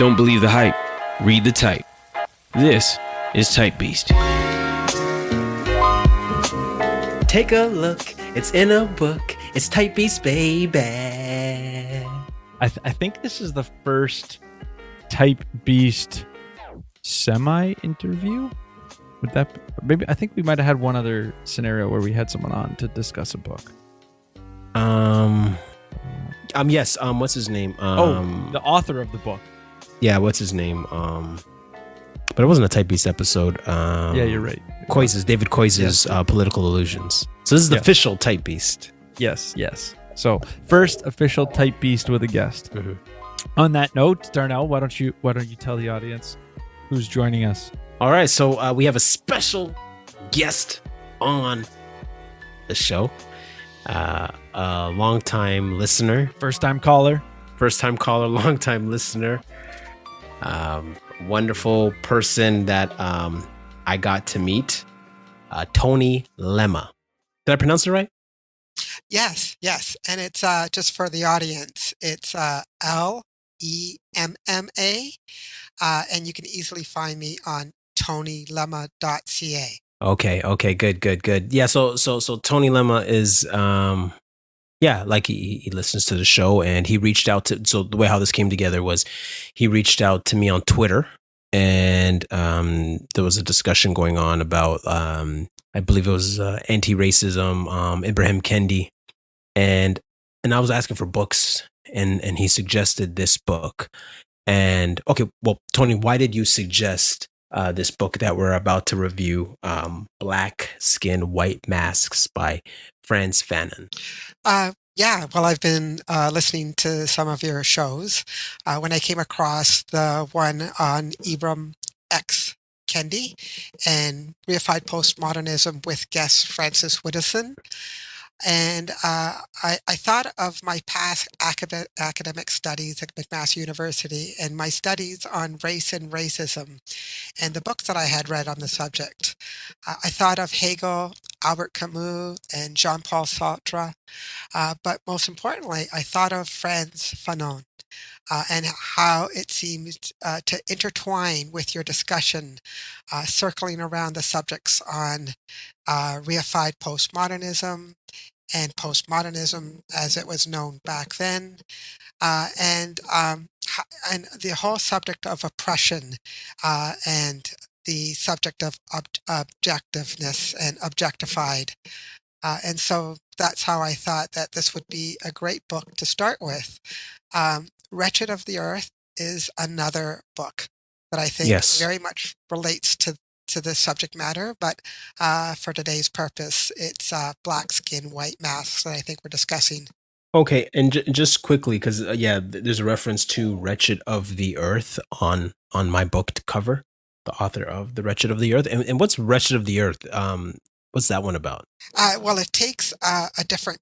Don't believe the hype. Read the type. This is TYPBST. Take a look. It's in a book. It's TYPBST, baby. I think this is the first TYPBST semi-interview. Would that maybe? I think we might have had one other scenario where we had someone on to discuss a book. Yes. What's his name? The author of the book. Yeah. What's his name? But it wasn't a TYPBST episode. Yeah, you're right. David Coise's Political Illusions. So this is the official TYPBST. Yes. So first official TYPBST with a guest. Mm-hmm. On that note, Darnell, why don't you tell the audience who's joining us? All right, so we have a special guest on the show. A long-time listener. First-time caller, long-time listener. Wonderful person that I got to meet. Tony Lemma. Did I pronounce it right? Yes. And it's just for the audience. It's Lemma. And you can easily find me on tonylemma.ca. Okay, good. Yeah, so Tony Lemma is like he listens to the show, and he reached out to, so the way how this came together was he reached out to me on Twitter, and there was a discussion going on about I believe it was Antiracism, Ibrahim Kendi, and I was asking for books, and he suggested this book. And okay, well, Tony, why did you suggest this book that we're about to review, Black Skin, White Masks by Frantz Fanon? Well, I've been listening to some of your shows. When I came across the one on Ibram X. Kendi and Reified Postmodernism with guest Francis Widdowson. And I thought of my past academic studies at McMaster University and my studies on race and racism and the books that I had read on the subject. I thought of Hegel, Albert Camus, and Jean-Paul Sartre. But most importantly, I thought of Frantz Fanon and how it seems to intertwine with your discussion, circling around the subjects on reified postmodernism, and postmodernism as it was known back then, and the whole subject of oppression and the subject of objectiveness and objectified. And so that's how I thought that this would be a great book to start with. Wretched of the Earth is another book that I think very much relates to the subject matter, but for today's purpose, it's Black Skin, White Masks that I think we're discussing. Okay, and just quickly, because there's a reference to Wretched of the Earth on my book cover, the author of The Wretched of the Earth. And what's Wretched of the Earth? What's that one about? Well, it takes a different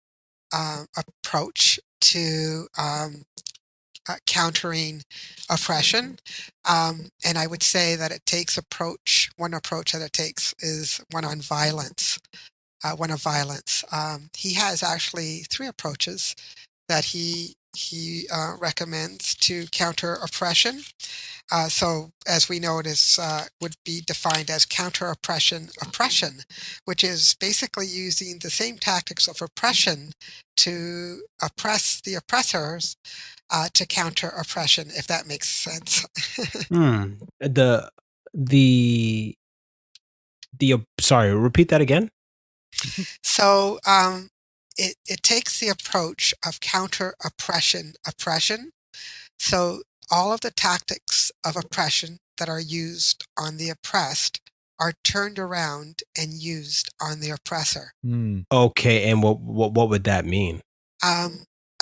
approach to countering oppression, and I would say that it takes one approach that it takes is one on violence. He has actually three approaches that he recommends to counter oppression. So as we know, it is would be defined as counter oppression, which is basically using the same tactics of oppression to oppress the oppressors to counter oppression, if that makes sense. Sorry, repeat that again. So it takes the approach of counter oppression. So all of the tactics of oppression that are used on the oppressed are turned around and used on the oppressor. Okay, and what would that mean? I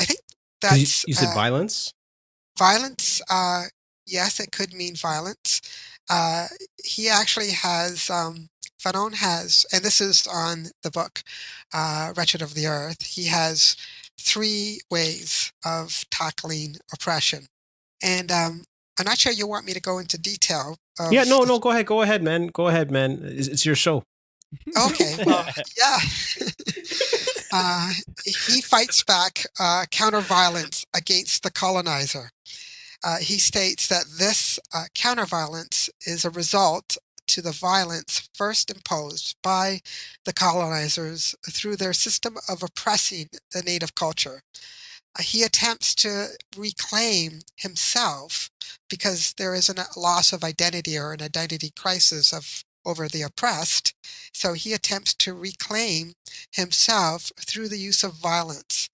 think that's you said violence. Violence. Yes, it could mean violence. He actually has. Fanon has, and this is on the book, Wretched of the Earth. He has three ways of tackling oppression. And I'm not sure you want me to go into detail. No, go ahead, man. It's your show. Okay, well, yeah. He fights back counter violence against the colonizer. He states that this counterviolence is a result to the violence first imposed by the colonizers through their system of oppressing the native culture. He attempts to reclaim himself because there is a loss of identity or an identity crisis over the oppressed. So he attempts to reclaim himself through the use of violence.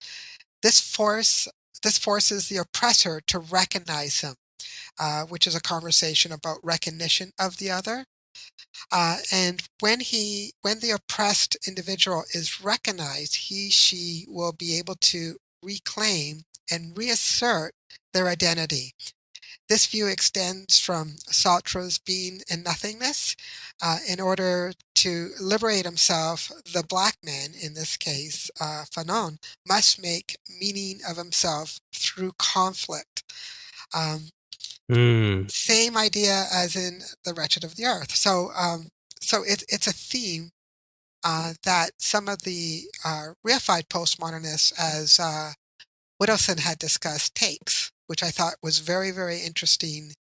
This forces the oppressor to recognize him, which is a conversation about recognition of the other. And when the oppressed individual is recognized, she will be able to reclaim and reassert their identity. This view extends from Sartre's being and nothingness. In order to liberate himself, the black man, in this case, Fanon, must make meaning of himself through conflict. Same idea as in The Wretched of the Earth. So it's a theme that some of the reified postmodernists, as Whittleson had discussed, takes, which I thought was very, very interesting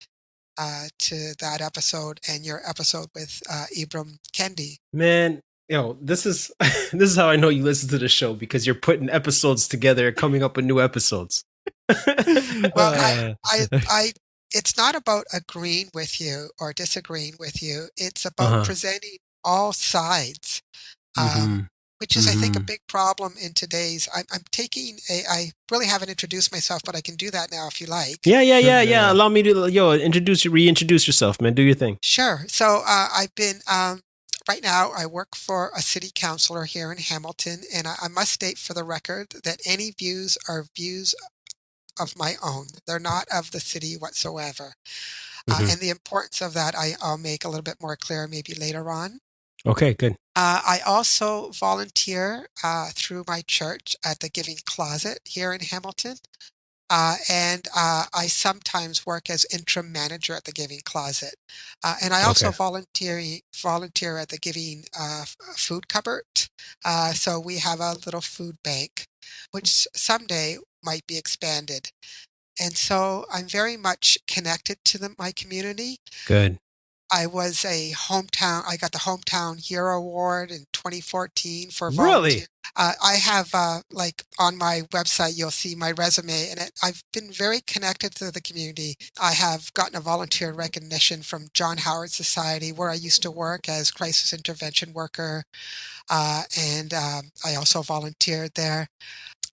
to that episode and your episode with Ibram Kendi. Man, this is this is how I know you listen to the show, because you're putting episodes together, coming up with new episodes. Well, I it's not about agreeing with you or disagreeing with you. It's about presenting all sides, which is, I think, a big problem in today's. I'm taking I really haven't introduced myself, but I can do that now if you like. Yeah. Allow me to reintroduce yourself, man. Do your thing. Sure. So I've been right now. I work for a city councilor here in Hamilton, and I must state for the record that any views are views of my own. They're not of the city whatsoever. And the importance of that I'll make a little bit more clear maybe later on. Okay, good. I also volunteer through my church at the Giving Closet here in Hamilton. And I sometimes work as interim manager at the Giving Closet. And I also volunteer at the Giving Food Cupboard. So we have a little food bank, which someday might be expanded. And so I'm very much connected to my community. Good. I was I got the Hometown Hero Award in 2014 for Really? volunteer. I have, on my website, you'll see my resume, and I've been very connected to the community. I have gotten a volunteer recognition from John Howard Society, where I used to work as crisis intervention worker, and I also volunteered there.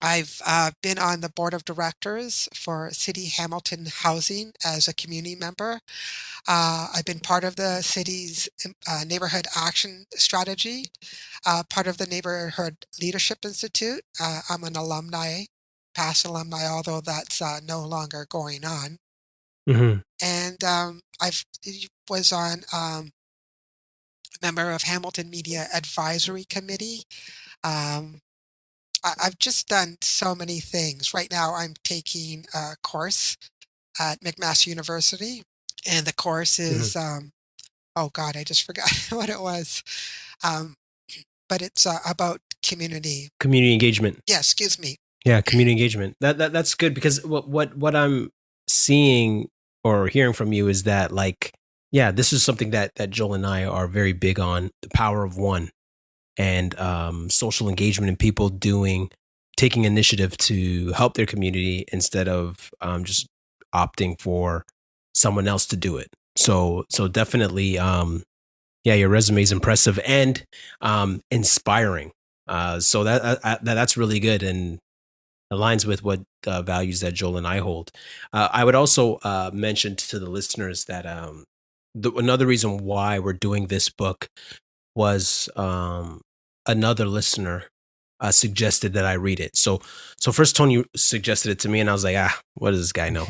I've been on the board of directors for City Hamilton Housing as a community member. I've been part of the city's neighborhood action strategy, part of the Neighborhood Leadership Institute. I'm an past alumni, although that's no longer going on. And I was on a member of Hamilton Media Advisory Committee. I've just done so many things. Right now, I'm taking a course at McMaster University, and the course is, oh God, I just forgot what it was. But it's about community engagement. Yeah, excuse me. Yeah, community engagement. That's good, because what I'm seeing or hearing from you is that, this is something that Joel and I are very big on: the power of one. And social engagement, and people taking initiative to help their community instead of just opting for someone else to do it. So definitely, your resume is impressive and inspiring. So that's really good and aligns with what values that Joel and I hold. I would also mention to the listeners that another reason why we're doing this book was another listener suggested that I read it. So first Tony suggested it to me, and I was like, what does this guy know?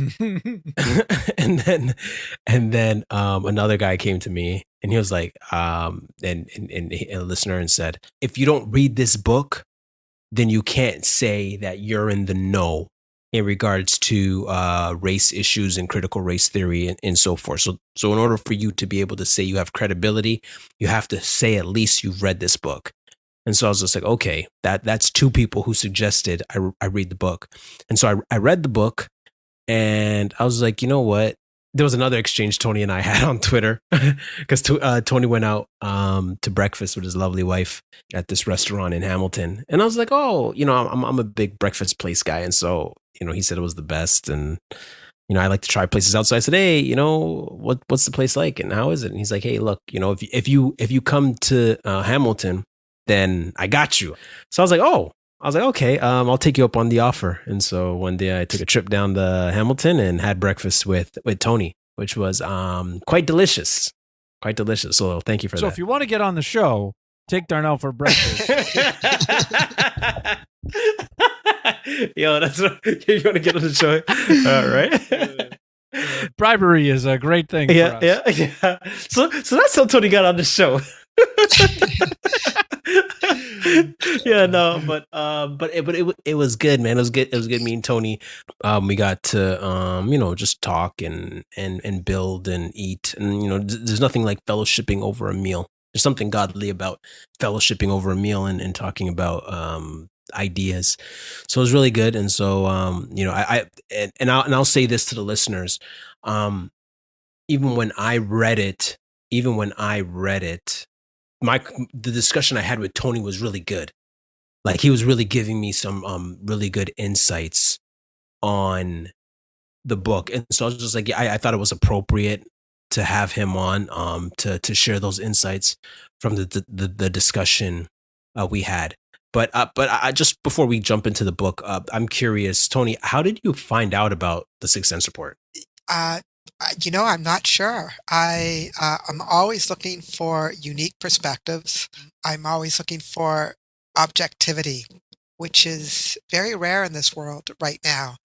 and then another guy came to me, and he was like, and a listener, and said, if you don't read this book, then you can't say that you're in the know in regards to race issues and critical race theory and so forth. So in order for you to be able to say you have credibility, you have to say at least you've read this book. And so I was just like, okay, that's two people who suggested I read the book. And so I read the book, And I was like, you know what? There was another exchange Tony and I had on Twitter because Tony went out to breakfast with his lovely wife at this restaurant in Hamilton, and I was like, oh, I'm a big breakfast place guy, and so he said it was the best, and I like to try places out. So I said, hey, what's the place like, and how is it? And he's like, hey, look, if you come to Hamilton, then I got you. So I was like, oh. I was like, okay, I'll take you up on the offer. And so one day I took a trip down to Hamilton and had breakfast with Tony, which was quite delicious. Quite delicious. So thank you for that. So if you want to get on the show, take Darnell for breakfast. Yo, that's what you want to get on the show. Right? Bribery is a great thing for us. Yeah. So that's how Tony got on the show. Yeah, no, but it was good, man. It was good meeting Tony. We got to just talk and build and eat, and there's nothing like fellowshipping over a meal. There's something godly about fellowshipping over a meal and talking about ideas. So it was really good. And so I'll say this to the listeners. Even when I read it, the discussion I had with Tony was really good. Like, he was really giving me some really good insights on the book. And so I was just like, I thought it was appropriate to have him on to share those insights from the discussion we had. But I just, before we jump into the book, I'm curious, Tony, how did you find out about the Sixth Sense Report? I'm not sure. I'm always looking for unique perspectives. I'm always looking for objectivity, which is very rare in this world right now.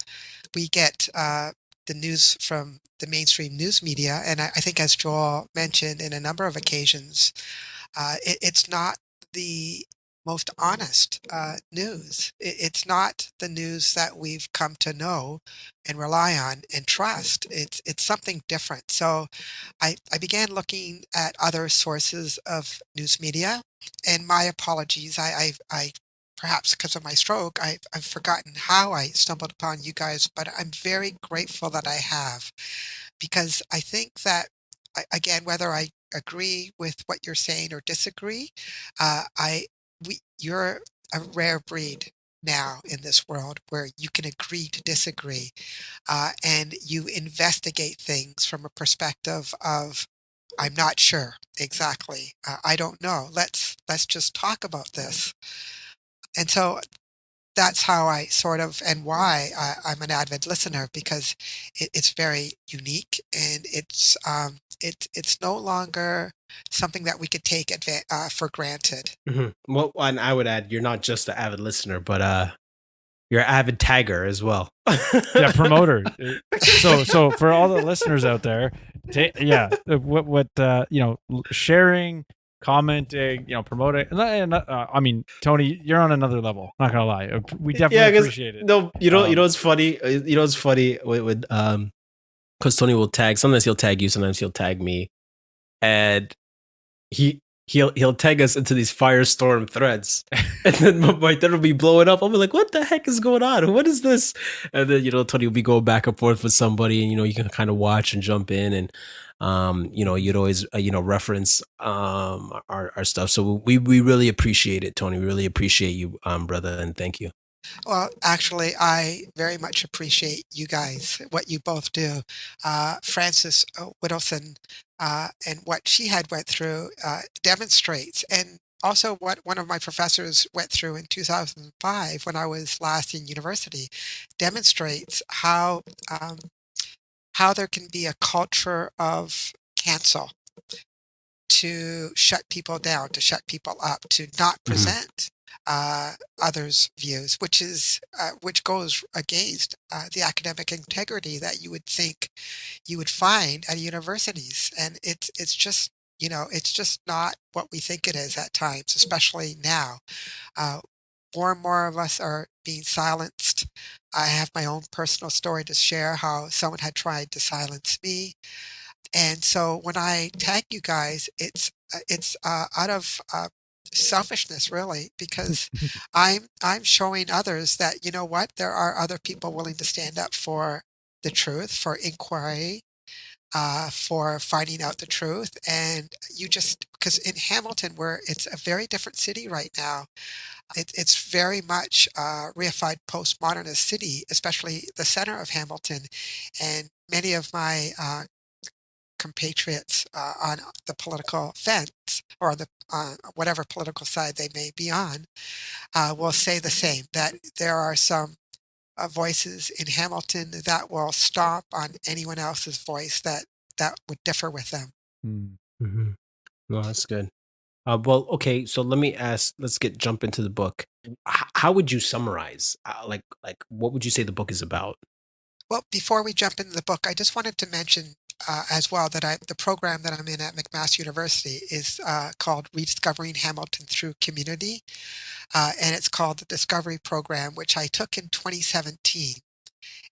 We get the news from the mainstream news media, and I think, as Joel mentioned in a number of occasions, it's not the most honest news. It's not the news that we've come to know and rely on and trust. It's something different. So I began looking at other sources of news media, and my apologies. I perhaps because of my stroke, I've forgotten how I stumbled upon you guys, but I'm very grateful that I have, because I think that, again, whether I agree with what you're saying or disagree, you're a rare breed now in this world where you can agree to disagree, and you investigate things from a perspective of, I'm not sure exactly. I don't know. Let's just talk about this. And so that's how I sort of, and why I'm an avid listener, because it's very unique, and it's no longer something that we could take for granted. Mm-hmm. Well, and I would add, you're not just an avid listener, but you're an avid tagger as well. Yeah, promoter. So for all the listeners out there, sharing, commenting, promoting, and I mean, Tony, you're on another level. Not gonna lie, we definitely appreciate it. No, it's funny. It's funny with because Tony will tag. Sometimes he'll tag you. Sometimes he'll tag me, and he'll tag us into these firestorm threads, and then my thread will be blowing up. I'll be like, "What the heck is going on? What is this?" And then Tony will be going back and forth with somebody, and you can kind of watch and jump in, and you'd always reference our stuff. So we really appreciate it, Tony. We really appreciate you, brother, and thank you. Well, actually, I very much appreciate you guys, what you both do. Frances Whittleson and what she had went through demonstrates, and also what one of my professors went through in 2005 when I was last in university, demonstrates how there can be a culture of cancel, to shut people down, to shut people up, to not present others' views, which goes against the academic integrity that you would think you would find at universities, and it's just not what we think it is at times, especially now. More and more of us are being silenced. I have my own personal story to share, how someone had tried to silence me. And so when I tag you guys, it's out of selfishness, really, because I'm showing others that, there are other people willing to stand up for the truth, for inquiry, for finding out the truth. And because in Hamilton, where it's a very different city right now, it's very much a reified postmodernist city, especially the center of Hamilton. And many of my compatriots on the political fence, or the whatever political side they may be on, will say the same, that there are some voices in Hamilton that will stomp on anyone else's voice that would differ with them. Mm-hmm. No, that's good. Well, okay, so let's jump into the book. How would you summarize, like what would you say the book is about? Well, before we jump into the book, I just wanted to mention as well that the program that I'm in at McMaster University is called Rediscovering Hamilton Through Community, and it's called the Discovery Program, which I took in 2017.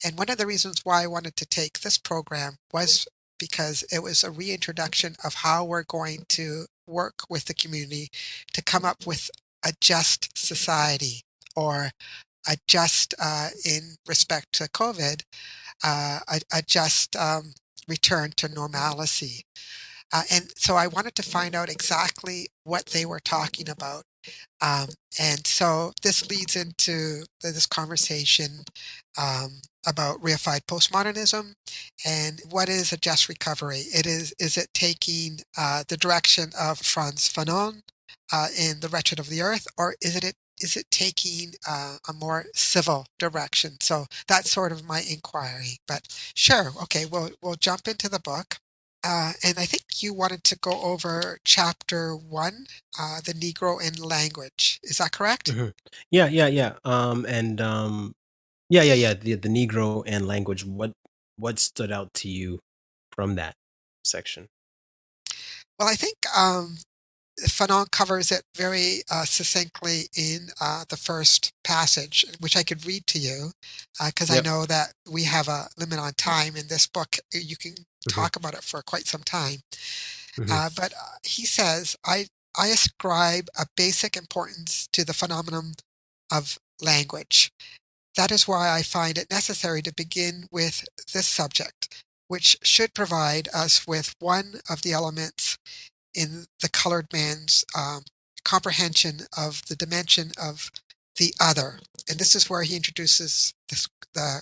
And one of the reasons why I wanted to take this program was because it was a reintroduction of how we're going to work with the community to come up with a just society, or a just, in respect to COVID, a just return to normalcy. And so I wanted to find out exactly what they were talking about. And so this leads into this conversation about reified postmodernism and what is a just recovery. Is it taking the direction of Frantz Fanon in The Wretched of the Earth, or is it taking a more civil direction? So that's sort of my inquiry. But sure, okay, we'll jump into the book. And I think you wanted to go over chapter 1, the Negro and language. Is that correct? Mm-hmm. Yeah. The Negro and language. What stood out to you from that section? Well, I think Fanon covers it very succinctly in the first passage, which I could read to you, because I know that we have a limit on time in this book. You can talk about it for quite some time. But he says, I ascribe a basic importance to the phenomenon of language. That is why I find it necessary to begin with this subject, which should provide us with one of the elements in the colored man's comprehension of the dimension of the other. And this is where he introduces the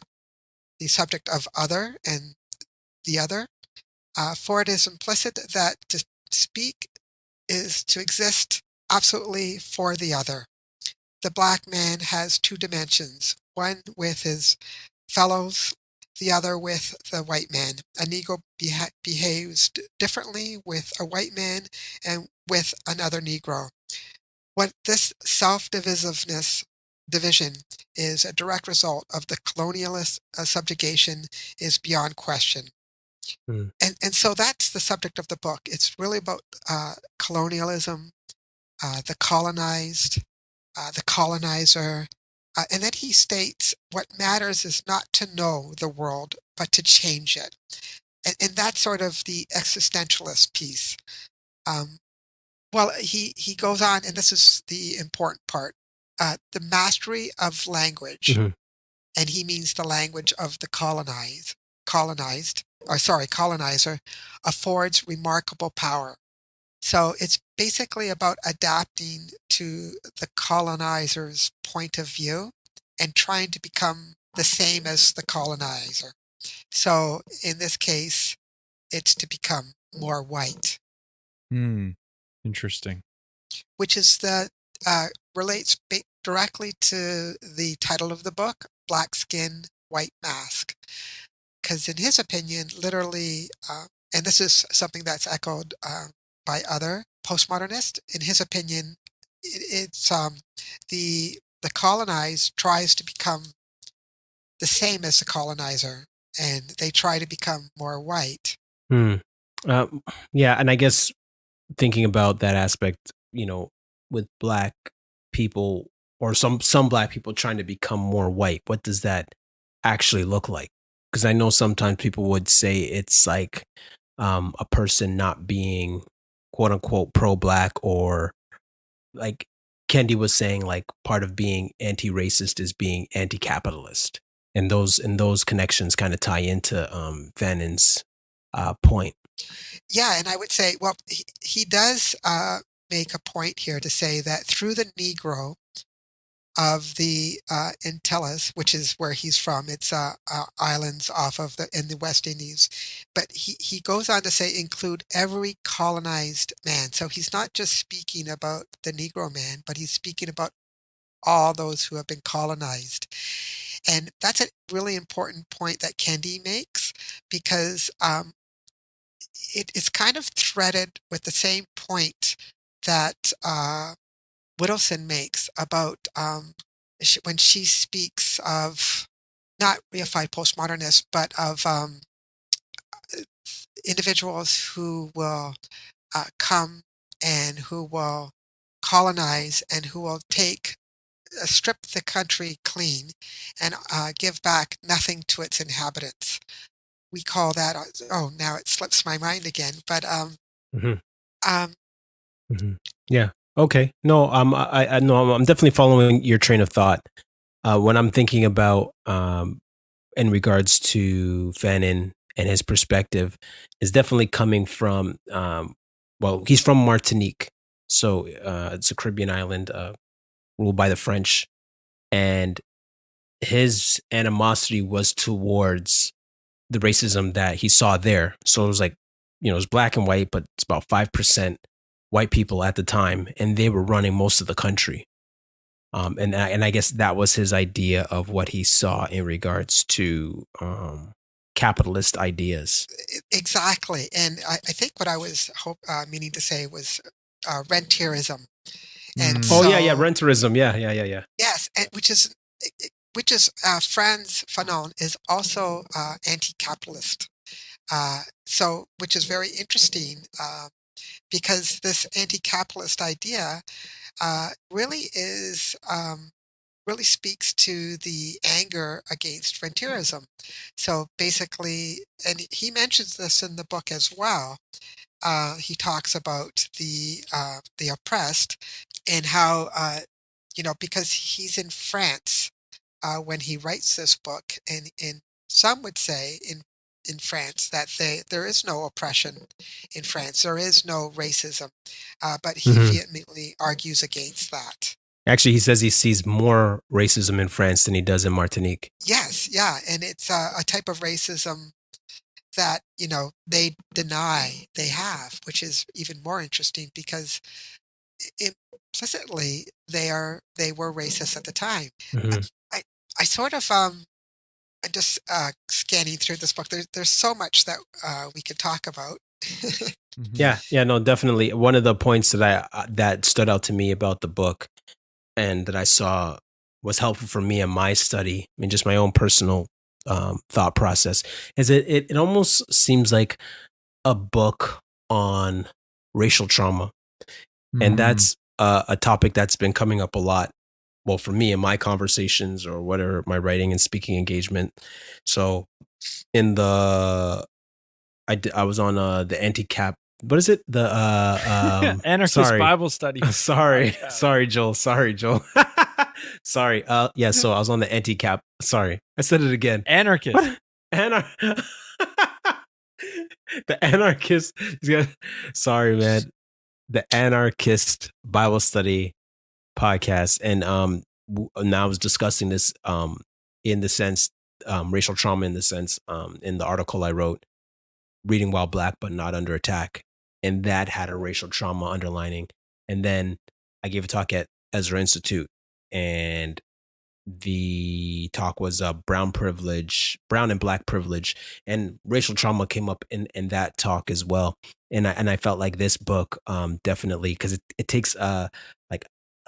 subject of other and the other. For it is implicit that to speak is to exist absolutely for the other. The black man has two dimensions, one with his fellows, the other with the white man. A Negro behaves differently with a white man and with another Negro. What this division is a direct result of the colonialist subjugation is beyond question. And so that's the subject of the book. It's really about colonialism, the colonized, the colonizer. And then he states, what matters is not to know the world, but to change it. And that's sort of the existentialist piece. Well, he goes on, and this is the important part, the mastery of language. And he means the language of the colonizer, affords remarkable power. So it's basically about adapting to the colonizer's point of view and trying to become the same as the colonizer. So in this case, it's to become more white. Interesting. Which is relates directly to the title of the book, Black Skin, White Mask. Because in his opinion, literally, and this is something that's echoed by other postmodernists, in his opinion, it's the colonized tries to become the same as the colonizer, and they try to become more white. Yeah, and I guess thinking about that aspect, with black people or some black people trying to become more white, what does that actually look like? Because I know sometimes people would say it's like a person not being quote unquote pro-black, or like Kendi was saying, like part of being anti-racist is being anti-capitalist. And those connections kind of tie into Fanon's point. Yeah, and I would say, well, he does make a point here to say that through the Negro of the Antilles, which is where he's from, it's islands off of in the West Indies, but he goes on to say include every colonized man. So he's not just speaking about the Negro man, but he's speaking about all those who have been colonized. And that's a really important point that Kendi makes, because it's kind of threaded with the same point that Whittleson makes about when she speaks of not reified postmodernists, but of individuals who will come and who will colonize and who will strip the country clean and give back nothing to its inhabitants. We call that, now it slips my mind again, but yeah. Okay. No, I know I'm definitely following your train of thought. When I'm thinking about in regards to Fanon and his perspective, is definitely coming from he's from Martinique, so it's a Caribbean island ruled by the French, and his animosity was towards the racism that he saw there. So it was like, it was black and white, but it's about 5% white people at the time, and they were running most of the country. And I guess that was his idea of what he saw in regards to capitalist ideas. Exactly. And I think what I was meaning to say was rentierism. And rentierism. Yeah. Yes, and which is Frantz Fanon is also anti-capitalist. Which is very interesting because this anti-capitalist idea really speaks to the anger against rentierism. So basically, and he mentions this in the book as well. He talks about the oppressed and how because he's in France when he writes this book, and some would say in France that there is no oppression in France, there is no racism, but he vehemently argues against that. Actually, he says he sees more racism in France than he does in Martinique. Yes, yeah, and it's a type of racism that they deny they have, which is even more interesting because implicitly they were racist at the time. I sort of I'm just scanning through this book. There's so much that we could talk about. Yeah, no, definitely. One of the points that stood out to me about the book and that I saw was helpful for me in my study, just my own personal thought process, is it almost seems like a book on racial trauma. And that's a topic that's been coming up a lot. Well, for me in my conversations or whatever, my writing and speaking engagement. So I was on the anti-cap. What is it? The Anarchist Bible study. Sorry, Joel. Sorry. So I was on the anti-cap. Sorry, I said it again. Anarchist. The anarchist. Sorry, man. The Anarchist Bible Study podcast, and now I was discussing this in the sense racial trauma in the sense in the article I wrote, Reading While Black But Not Under Attack, and that had a racial trauma underlining. And then I gave a talk at Ezra Institute, and the talk was brown and black privilege, and racial trauma came up in that talk as well. And I felt like this book definitely, because it takes a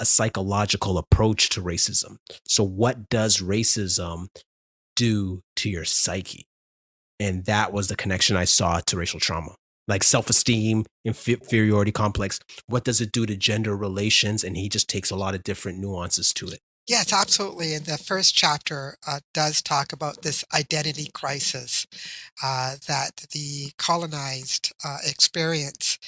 psychological approach to racism. So what does racism do to your psyche? And that was the connection I saw to racial trauma. Like self-esteem, inferiority complex. What does it do to gender relations? And he just takes a lot of different nuances to it. Yes, absolutely. And the first chapter does talk about this identity crisis that the colonized experience,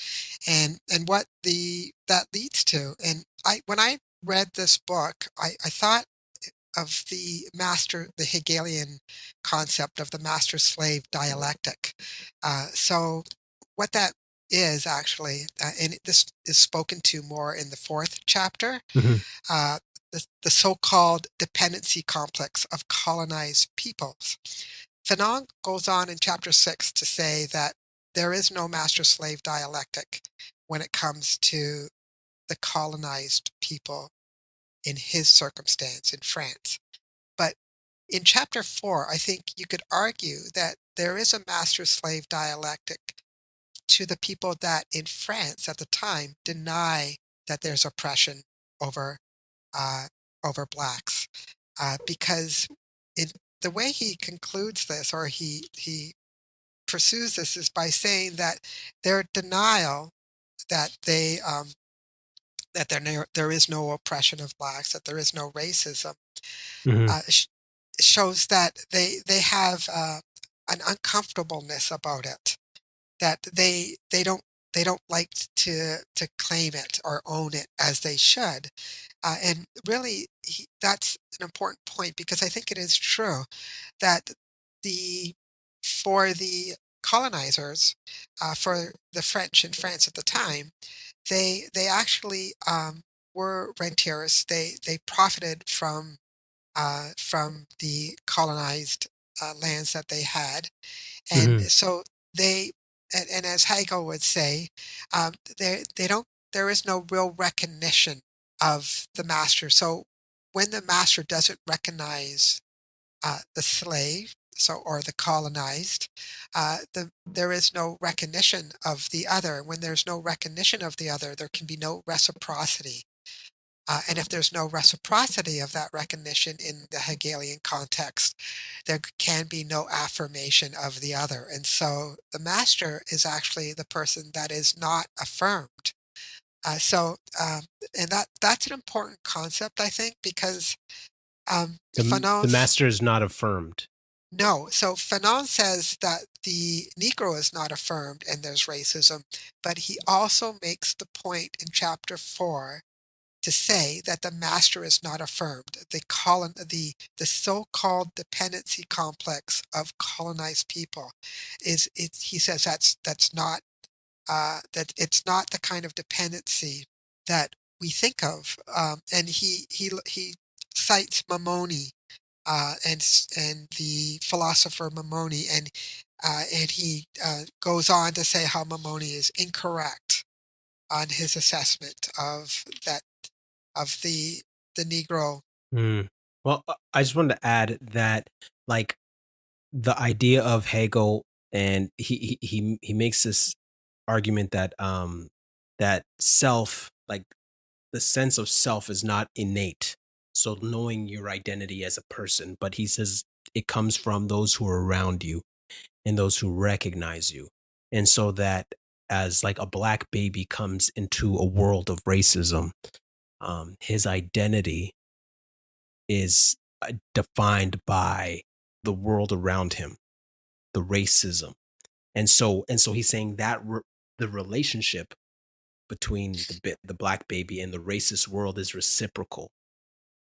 and what that leads to. And when I read this book, I thought the master, the Hegelian concept of the master-slave dialectic. So what that is actually, and this is spoken to more in the 4th chapter, the so-called dependency complex of colonized peoples. Fanon goes on in chapter 6 to say that there is no master-slave dialectic when it comes to the colonized people in his circumstance in France. But in chapter 4, I think you could argue that there is a master-slave dialectic to the people that in France at the time deny that there's oppression over blacks, because in the way he concludes this, or he pursues this, is by saying that their denial that there is no oppression of blacks, that there is no racism, shows that they have an uncomfortableness about it, that they don't like to claim it or own it as they should. And really, that's an important point, because I think it is true that for the colonizers, for the French in France at the time, they actually were rentiers. They profited from the colonized lands that they had, and so they. And as Hegel would say, there is no real recognition of the master. So when the master doesn't recognize the slave, or the colonized, there is no recognition of the other. When there's no recognition of the other, there can be no reciprocity. And if there's no reciprocity of that recognition in the Hegelian context, there can be no affirmation of the other. And so the master is actually the person that is not affirmed. And that's an important concept, I think, because the master is not affirmed. No. So Fanon says that the Negro is not affirmed and there's racism, but he also makes the point in chapter 4 to say that the master is not affirmed. The so-called dependency complex of colonized people he says that's not that it's not the kind of dependency that we think of. And he cites Maimonides, and the philosopher Maimonides, and he goes on to say how Maimonides is incorrect on his assessment of the Negro. Well, I just wanted to add that, like, the idea of Hegel, and he makes this argument that that self, like the sense of self, is not innate. So knowing your identity as a person, but he says it comes from those who are around you and those who recognize you. And so that as like a black baby comes into a world of racism, his identity is defined by the world around him, the racism. And so he's saying that the relationship between the black baby and the racist world is reciprocal,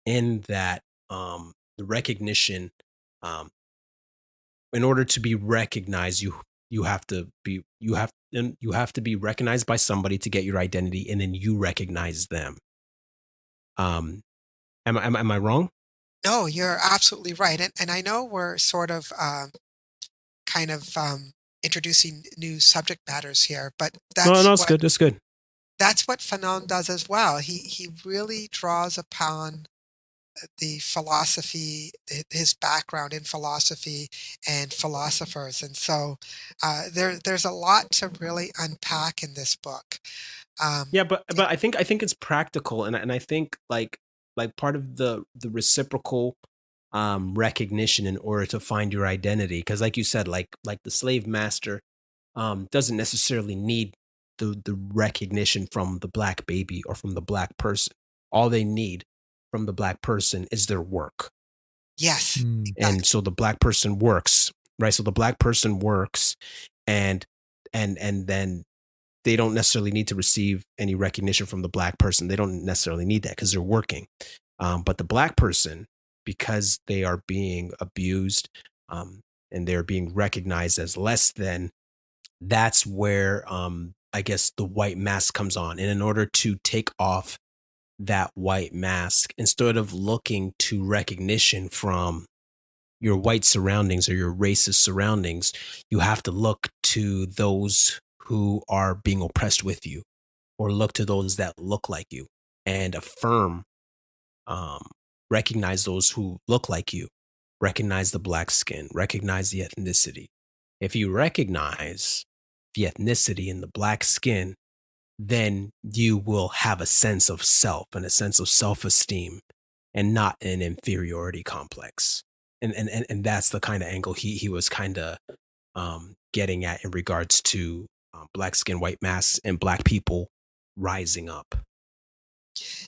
in that the recognition, in order to be recognized, you have to be recognized by somebody to get your identity, and then you recognize them. Am I wrong? No, you're absolutely right. And I know we're sort of kind of introducing new subject matters here, but it's good. That's good. That's what Fanon does as well. He really draws upon the philosophy, his background in philosophy and philosophers, and so there's a lot to really unpack in this book. But I think it's practical, and I think like part of the reciprocal recognition in order to find your identity, because like you said, like the slave master doesn't necessarily need the recognition from the black baby or from the black person. All they need from the black person is their work. Yes. And so the black person works, right? So the black person works, and then they don't necessarily need to receive any recognition from the black person. They don't necessarily need that because they're working. But the black person because they are being abused, and they're being recognized as less than, that's where I guess the white mask comes on. And in order to take off that white mask, instead of looking to recognition from your white surroundings or your racist surroundings, you have to look to those who are being oppressed with you, or look to those that look like you and affirm, recognize those who look like you, recognize the black skin, recognize the ethnicity. If you recognize the ethnicity and the black skin, then you will have a sense of self and a sense of self-esteem, and not an inferiority complex. And that's the kind of angle he was kind of getting at in regards to black skin, white masks, and black people rising up.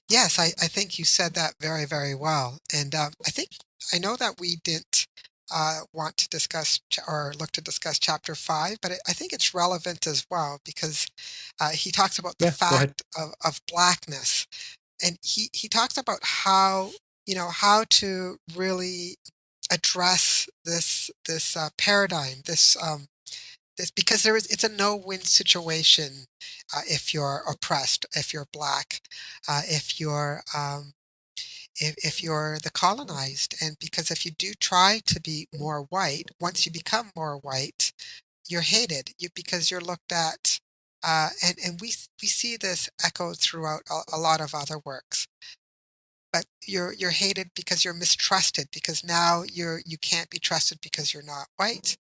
Yes, I think you said that very, very well. And I know that we didn't want to discuss or look to discuss chapter 5, but I think it's relevant as well because he talks about the fact of blackness. And he talks about how, how to really address this paradigm, this because it's a no-win situation if you're oppressed, if you're black, if you're if you're the colonized, and because if you do try to be more white, once you become more white, you're hated. Because you're looked at, and we see this echoed throughout a lot of other works. But you're hated because you're mistrusted, because now you can't be trusted because you're not white,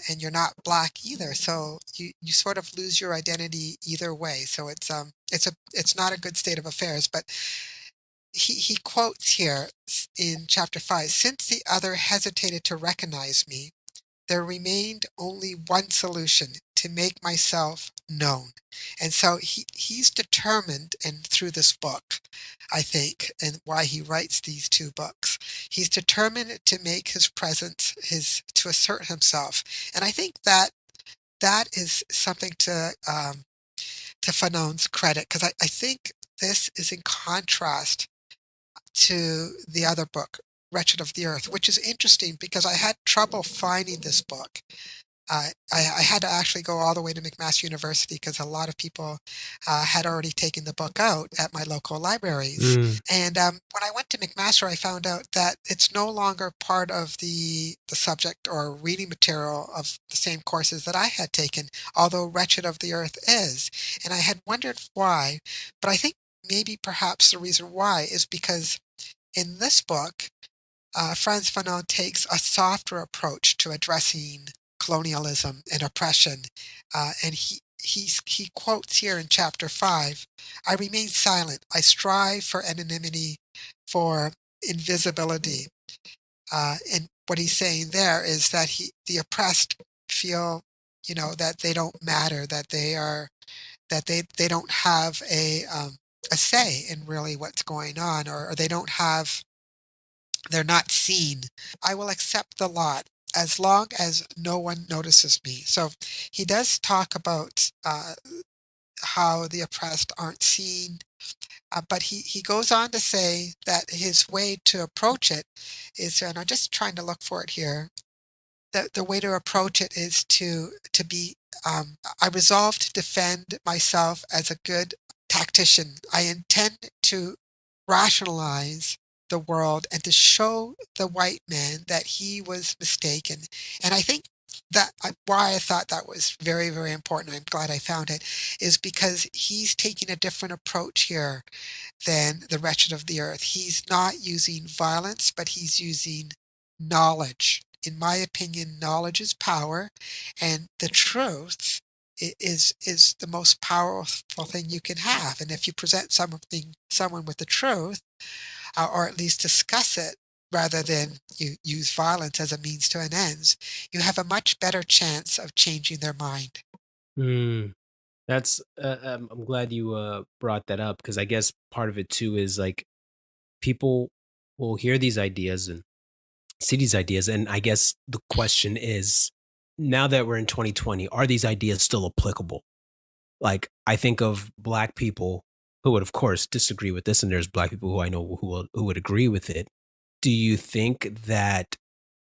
and you're not black either. So you sort of lose your identity either way. So it's not a good state of affairs. But he quotes here in chapter 5, "Since the other hesitated to recognize me, there remained only one solution: to make myself known." And so he's determined, and through this book, I think, and why he writes these two books, he's determined to make his presence, to assert himself. And I think that is something to Fanon's credit, because I think this is in contrast to the other book, Wretched of the Earth, which is interesting because I had trouble finding this book. I had to actually go all the way to McMaster University because a lot of people had already taken the book out at my local libraries. And when I went to McMaster, I found out that it's no longer part of the subject or reading material of the same courses that I had taken, although Wretched of the Earth is. And I had wondered why, but I think maybe perhaps the reason why is because in this book, Frantz Fanon takes a softer approach to addressing colonialism and oppression, and he quotes here in chapter 5, "I remain silent. I strive for anonymity, for invisibility." And what he's saying there is that the oppressed feel, that they don't matter, that they don't have a say in really what's going on, or they're not seen. "I will accept the lot as long as no one notices me." So he does talk about how the oppressed aren't seen, but he goes on to say that his way to approach it is, and I'm just trying to look for it here, that the way to approach it is to be, "I resolve to defend myself as a good tactician. I intend to rationalize the world and to show the white man that he was mistaken." And I think that why I thought that was very, very important, I'm glad I found it, is because he's taking a different approach here than the Wretched of the Earth. He's not using violence, but he's using knowledge. In my opinion, knowledge is power, and the truth is the most powerful thing you can have. And if you present someone with the truth, or at least discuss it, rather than you use violence as a means to an end, you have a much better chance of changing their mind. That's I'm glad you brought that up, because I guess part of it too is like people will hear these ideas and see these ideas, and I guess the question is, now that we're in 2020, are these ideas still applicable? Like, I think of black people who would, of course, disagree with this, and there's black people who I know who would agree with it. do you think that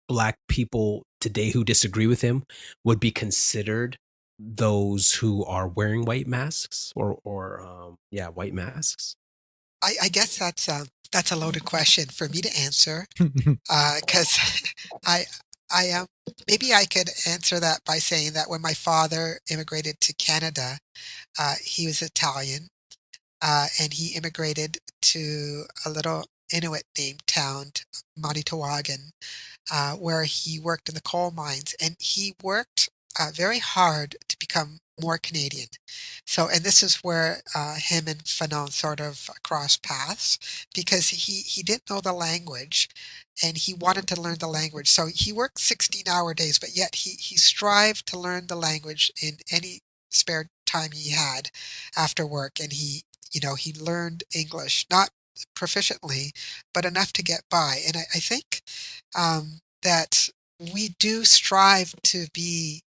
Black people today who disagree with him would be considered those who are wearing white masks or white masks? I guess that's a loaded question for me to answer, because I am maybe I could answer that by saying that when my father immigrated to Canada, he was Italian, and he immigrated to a little Inuit named town, Manitowagan, where he worked in the coal mines, and he worked very hard to become more Canadian. So, and this is where him and Fanon sort of crossed paths, because he didn't know the language, and he wanted to learn the language. So he worked 16-hour days, but yet he strived to learn the language in any spare time he had after work, and he learned English, not proficiently, but enough to get by. And I think that we do strive to be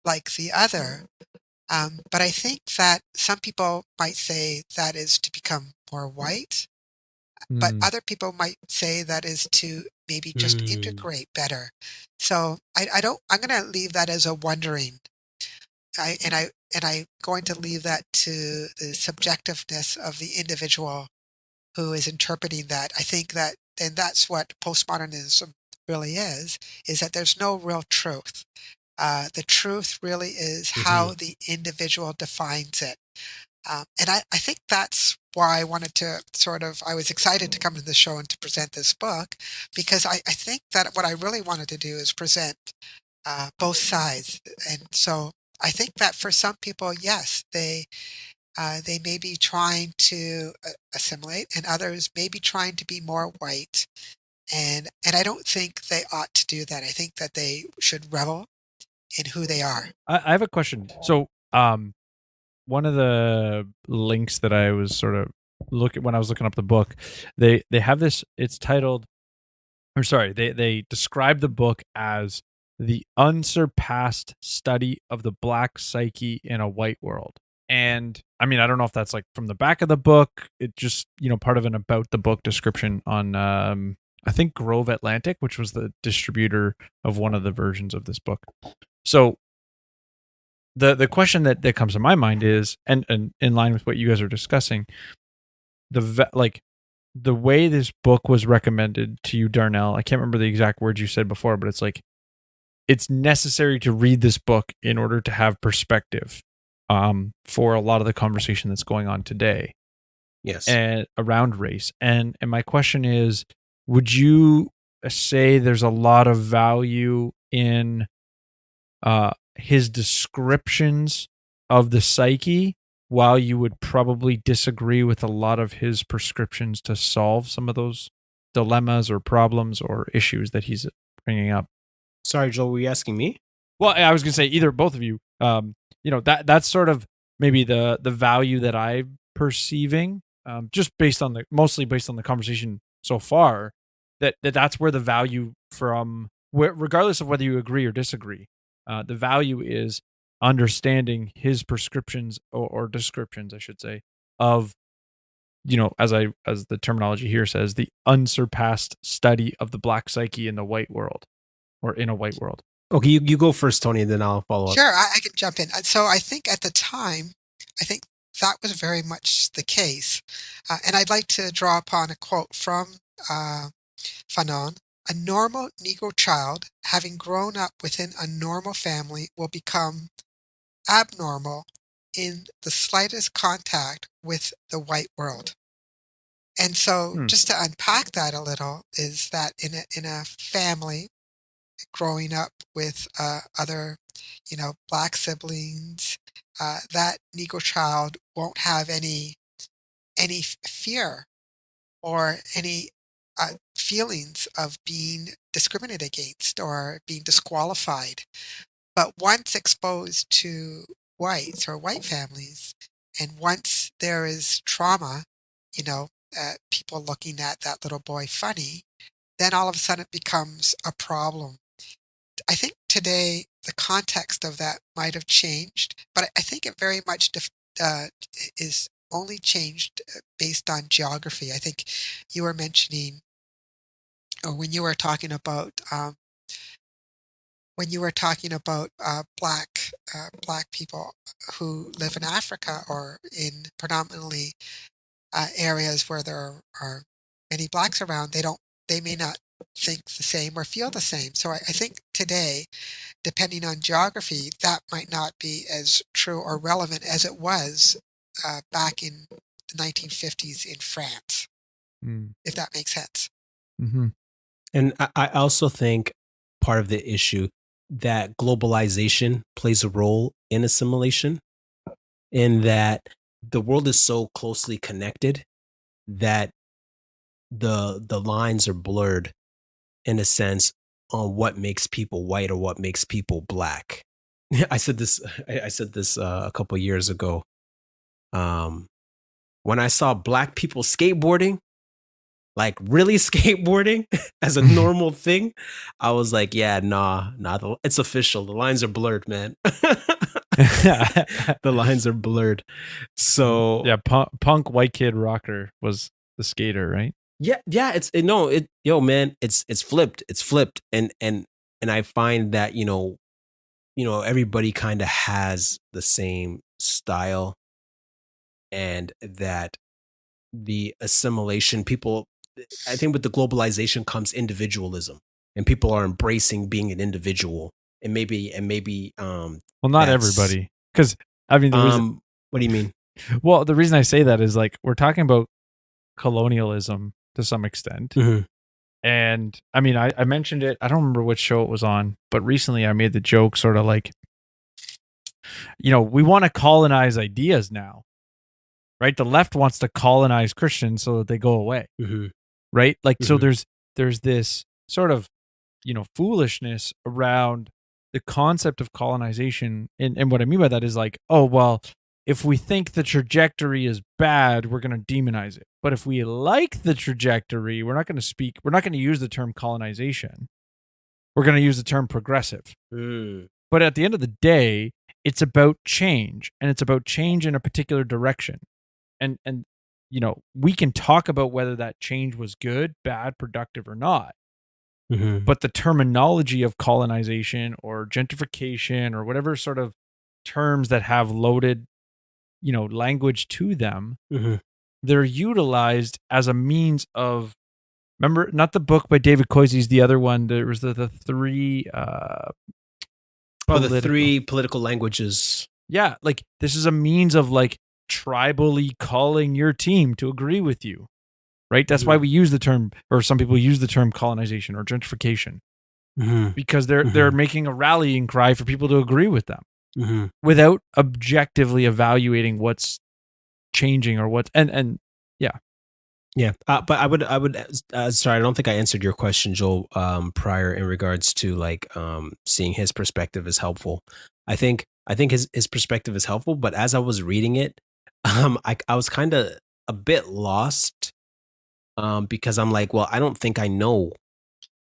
like the other, but I think that some people might say that is to become more white, but other people might say that is to maybe just integrate better. So I'm going to leave that as a wondering. I'm going to leave that to the subjectiveness of the individual who is interpreting that. I think that, and that's what postmodernism really is that there's no real truth. The truth really is how the individual defines it. And I think that's why I wanted to I was excited to come to the show and to present this book, because I think that what I really wanted to do is present both sides. And so I think that for some people, yes, they may be trying to assimilate, and others may be trying to be more white. And I don't think they ought to do that. I think that they should revel in who they are. I have a question. So, one of the links that I was sort of when I was looking up the book, they have this. It's titled, they describe the book as the unsurpassed study of the Black psyche in a white world. And I mean, I don't know if that's like from the back of the book. It just, part of an about the book description on, I think Grove Atlantic, which was the distributor of one of the versions of this book. So the question that comes to my mind is, and in line with what you guys are discussing, the way this book was recommended to you, Darnell, I can't remember the exact words you said before, but it's like, it's necessary to read this book in order to have perspective for a lot of the conversation that's going on today. Yes. And around race. And my question is, would you say there's a lot of value in his descriptions of the psyche, while you would probably disagree with a lot of his prescriptions to solve some of those dilemmas or problems or issues that he's bringing up? Sorry, Joel, were you asking me? Well, I was going to say either both of you. That's sort of maybe the value that I'm perceiving, just mostly based on the conversation so far, that's where the value from, regardless of whether you agree or disagree, the value is understanding his prescriptions or descriptions, I should say, of, as the terminology here says, the unsurpassed study of the Black psyche in the white world, or in a white world. Okay, you go first, Tony, and then I'll follow up. Sure, I can jump in. So I think at the time, I think that was very much the case. And I'd like to draw upon a quote from Fanon. A normal Negro child, having grown up within a normal family, will become abnormal in the slightest contact with the white world. And so just to unpack that a little, is that in a family, growing up with other, Black siblings, that Negro child won't have any fear or any feelings of being discriminated against or being disqualified. But once exposed to whites or white families, and once there is trauma, people looking at that little boy funny, then all of a sudden it becomes a problem. I think today the context of that might have changed, but I think it very much is only changed based on geography. I think you were mentioning when you were talking about black people who live in Africa or in predominantly areas where there are many blacks around, they may not think the same or feel the same. So I think today, depending on geography, that might not be as true or relevant as it was back in the 1950s in France, if that makes sense. Mm-hmm. And I also think part of the issue that globalization plays a role in assimilation, in that the world is so closely connected that the lines are blurred in a sense on what makes people white or what makes people black. I said this a couple of years ago. When I saw black people skateboarding, like really skateboarding as a normal thing, I was like, yeah, nah, it's official. The lines are blurred, man. The lines are blurred. So yeah, punk white kid rocker was the skater, right? Yeah, man, it's flipped, and I find that everybody kind of has the same style, and that the assimilation people, I think with the globalization comes individualism, and people are embracing being an individual, and maybe well, not everybody, because I mean, what do you mean? Well, the reason I say that is like we're talking about colonialism to some extent. Mm-hmm. And I mean, I mentioned it, I don't remember which show it was on, but recently I made the joke sort of like, we want to colonize ideas now, right? The left wants to colonize Christians so that they go away, right? Like, so there's this sort of, foolishness around the concept of colonization. And what I mean by that is like, oh, well, if we think the trajectory is bad, we're going to demonize it. But if we like the trajectory, we're not going to use the term colonization. We're going to use the term progressive. But at the end of the day, it's about change, and it's about change in a particular direction. And we can talk about whether that change was good, bad, productive, or not. But the terminology of colonization or gentrification or whatever sort of terms that have loaded language to them, they're utilized as a means of, remember, not the book by David Coise's, the other one, there was the three the three political languages. Yeah, like this is a means of like tribally calling your team to agree with you, right? That's why we use the term, or some people use the term colonization or gentrification, because they're making a rallying cry for people to agree with them. Without objectively evaluating what's changing or what's and but I would sorry, I don't think I answered your question, Joel, prior, in regards to like seeing his perspective is helpful. I think his perspective is helpful, but as I was reading it, I was kind of a bit lost, because I'm like, well, I don't think I know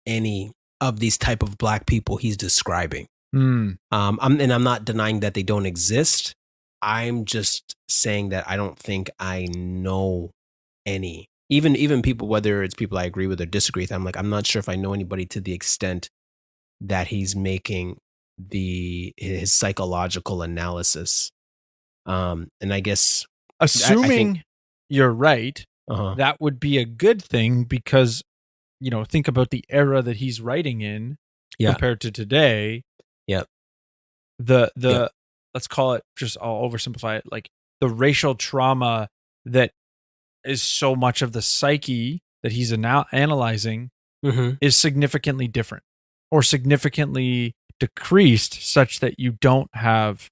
any of these type of black people he's describing. I'm not denying that they don't exist. I'm just saying that I don't think I know any. Even people, whether it's people I agree with or disagree with, I'm like, I'm not sure if I know anybody to the extent that he's making his psychological analysis. And I guess, assuming you're right, that would be a good thing, because think about the era that he's writing in compared to today. Let's call it, just, I'll oversimplify it, like the racial trauma that is so much of the psyche that he's analyzing is significantly different or significantly decreased, such that you don't have,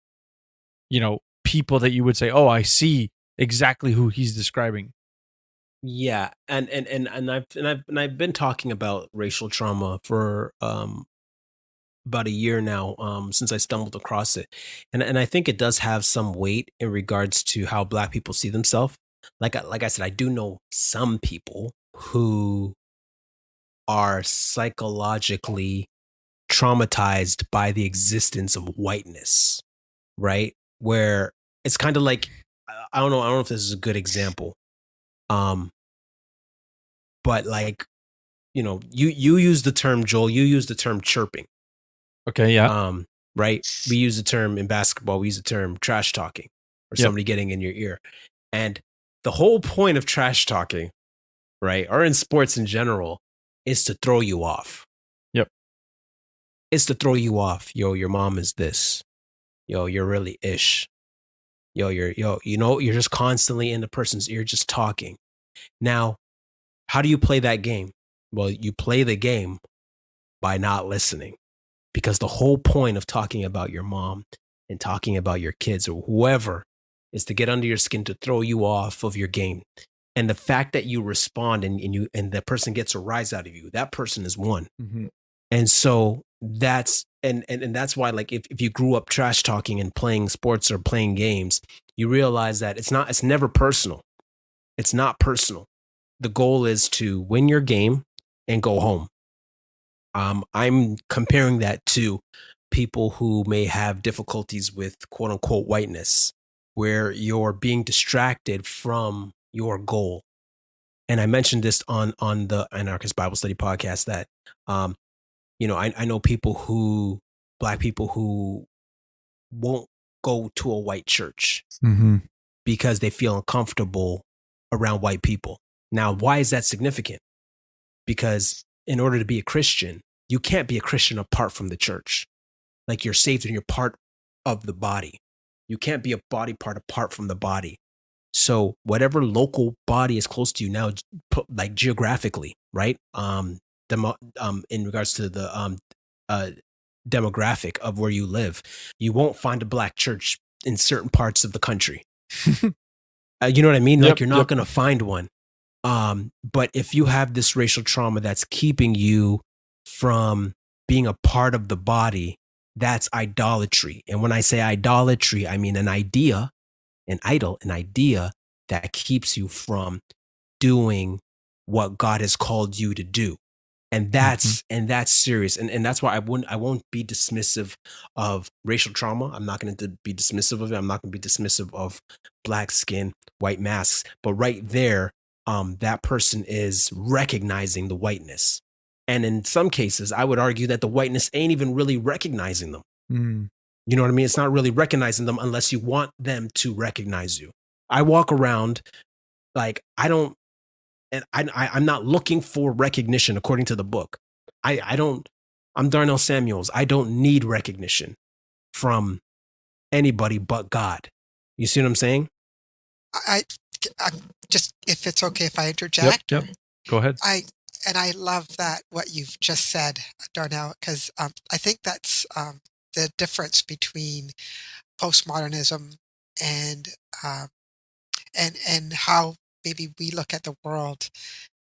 people that you would say, oh, I see exactly who he's describing. Yeah, and I've been talking about racial trauma for about a year now, since I stumbled across it, and I think it does have some weight in regards to how black people see themselves. Like I said, I do know some people who are psychologically traumatized by the existence of whiteness, right? Where it's kind of like, I don't know if this is a good example, but like, you use the term, Joel, you use the term chirping. Okay, yeah. Right? We use the term in basketball, we use the term trash talking, or somebody getting in your ear. And the whole point of trash talking, right, or in sports in general, is to throw you off. Yep. It's to throw you off. Yo, your mom is this. Yo, you're really ish. You're just constantly in the person's ear just talking. Now, how do you play that game? Well, you play the game by not listening, because the whole point of talking about your mom and talking about your kids or whoever is to get under your skin, to throw you off of your game. And the fact that you respond and the person gets a rise out of you, that person is won. Mm-hmm. And so that's that's why, like, if you grew up trash talking and playing sports or playing games, you realize that it's never personal. It's not personal. The goal is to win your game and go home. I'm comparing that to people who may have difficulties with quote unquote whiteness, where you're being distracted from your goal. And I mentioned this on the Anarchist Bible Study podcast that, I know Black people who won't go to a white church because they feel uncomfortable around white people. Now, why is that significant? Because in order to be a Christian, you can't be a Christian apart from the church. Like, you're saved and you're part of the body. You can't be a body part apart from the body. So whatever local body is close to you now, like geographically, right? In regards to the demographic of where you live, you won't find a Black church in certain parts of the country. You know what I mean? Like, you're not going to find one. But if you have this racial trauma that's keeping you from being a part of the body, that's idolatry. And when I say idolatry, I mean an idea that keeps you from doing what God has called you to do. And that's serious. And that's why I won't be dismissive of racial trauma. I'm not going to be dismissive of it. I'm not going to be dismissive of Black skin, white masks. But right there, that person is recognizing the whiteness. And in some cases, I would argue that the whiteness ain't even really recognizing them. You know what I mean? It's not really recognizing them unless you want them to recognize you. I walk around like I'm not looking for recognition according to the book. I'm Darnell Samuels. I don't need recognition from anybody but God. You see what I'm saying? I'm just, if it's okay if I interject. Yep. Go ahead. I love that what you've just said, Darnell, because I think that's the difference between postmodernism and how maybe we look at the world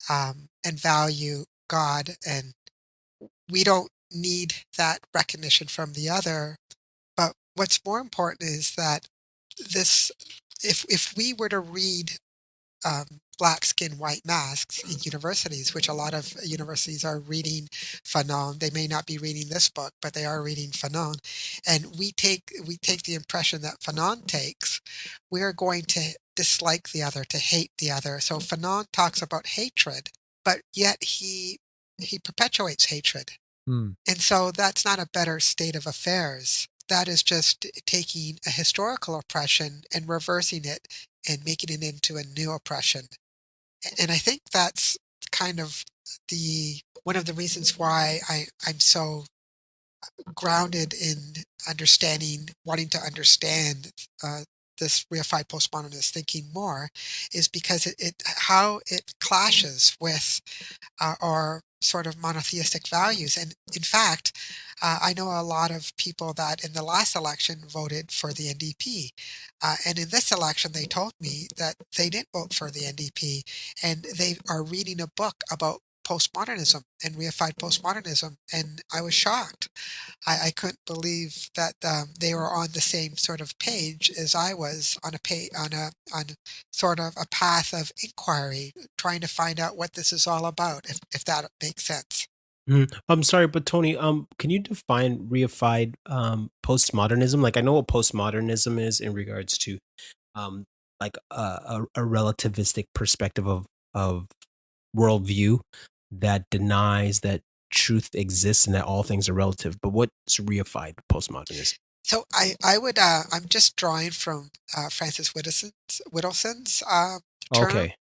and value God, and we don't need that recognition from the other. But what's more important is that if we were to read Black skin, white masks in universities, which a lot of universities are reading Fanon. They may not be reading this book, but they are reading Fanon. And we take the impression that Fanon takes. We are going to dislike the other, to hate the other. So Fanon talks about hatred, but yet he perpetuates hatred. And so that's not a better state of affairs. That is just taking a historical oppression and reversing it and making it into a new oppression. And I think that's kind of one of the reasons why I'm so grounded in wanting to understand this reified postmodernist thinking more, is because how it clashes with our sort of monotheistic values. And in fact, I know a lot of people that in the last election voted for the NDP. And in this election, they told me that they didn't vote for the NDP, and they are reading a book about postmodernism and reified postmodernism. And I was shocked. I couldn't believe that they were on the same sort of page as I was, on sort of a path of inquiry, trying to find out what this is all about, if that makes sense. I'm sorry, but Tony, can you define reified postmodernism? Like, I know what postmodernism is in regards to like a relativistic perspective of worldview that denies that truth exists and that all things are relative. But what's reified postmodernism? So I would I'm just drawing from Francis Whittleson's term, Okay.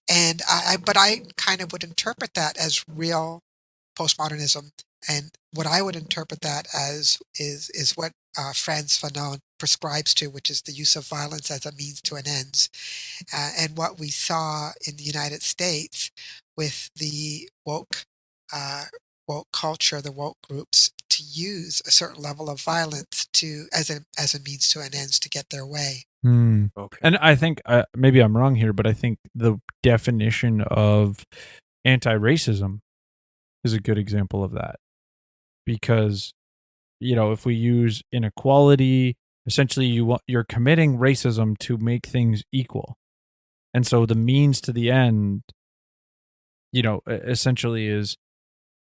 and but I kind of would interpret that as real postmodernism, and what I would interpret that as is what Frantz Fanon prescribes to, which is the use of violence as a means to an end, and what we saw in the United States with the uh, woke culture, the woke groups, to use a certain level of violence to as a means to an end to get their way. Okay. And I think maybe I'm wrong here, but I think the definition of anti-racism is a good example of that, because if we use inequality, essentially you're committing racism to make things equal, and so the means to the end, essentially is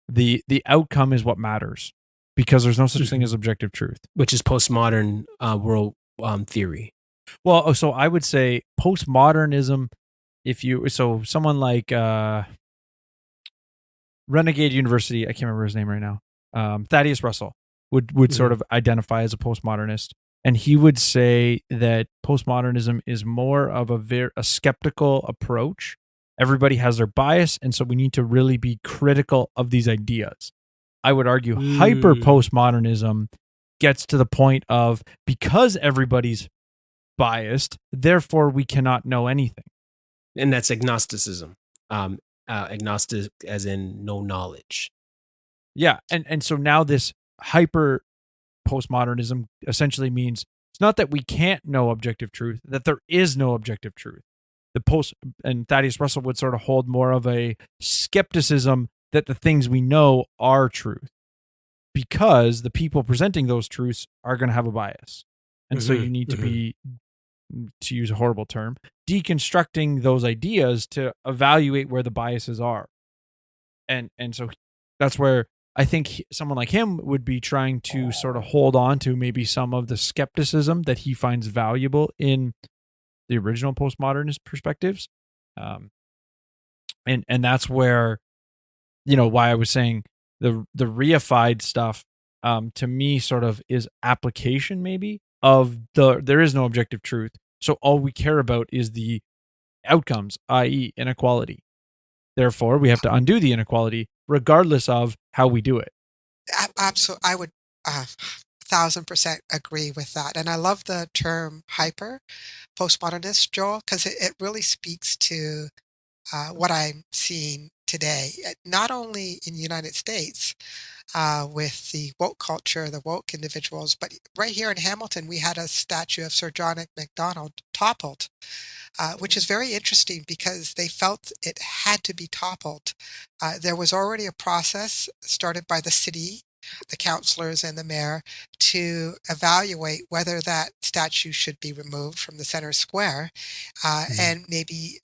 the outcome is what matters, because there's no such thing as objective truth, which is postmodern world theory. Well, so I would say postmodernism, so someone like Renegade University, I can't remember his name right now, Thaddeus Russell would sort of identify as a postmodernist, and he would say that postmodernism is more of a skeptical approach. Everybody has their bias, and so we need to really be critical of these ideas. I would argue hyper postmodernism gets to the point of, because everybody's biased, therefore we cannot know anything. And that's agnosticism. Agnostic as in no knowledge. Yeah, and so now this hyper postmodernism essentially means it's not that we can't know objective truth, that there is no objective truth. And Thaddeus Russell would sort of hold more of a skepticism that the things we know are truth, because the people presenting those truths are going to have a bias. And so you need to be, to use a horrible term, deconstructing those ideas to evaluate where the biases are. And so that's where I think someone like him would be trying to sort of hold on to maybe some of the skepticism that he finds valuable in the original postmodernist perspectives. And that's where, why I was saying the reified stuff, to me sort of is application maybe of there is no objective truth. So all we care about is the outcomes, i.e. inequality. Therefore, we have to undo the inequality regardless of how we do it. Absolutely. I would 1,000% agree with that. And I love the term hyper postmodernist, Joel, because it really speaks to what I'm seeing today, not only in the United States with the woke culture, the woke individuals, but right here in Hamilton, we had a statue of Sir John Macdonald toppled, which is very interesting because they felt it had to be toppled. There was already a process started by the city, the councilors, and the mayor to evaluate whether that statue should be removed from the center square and maybe,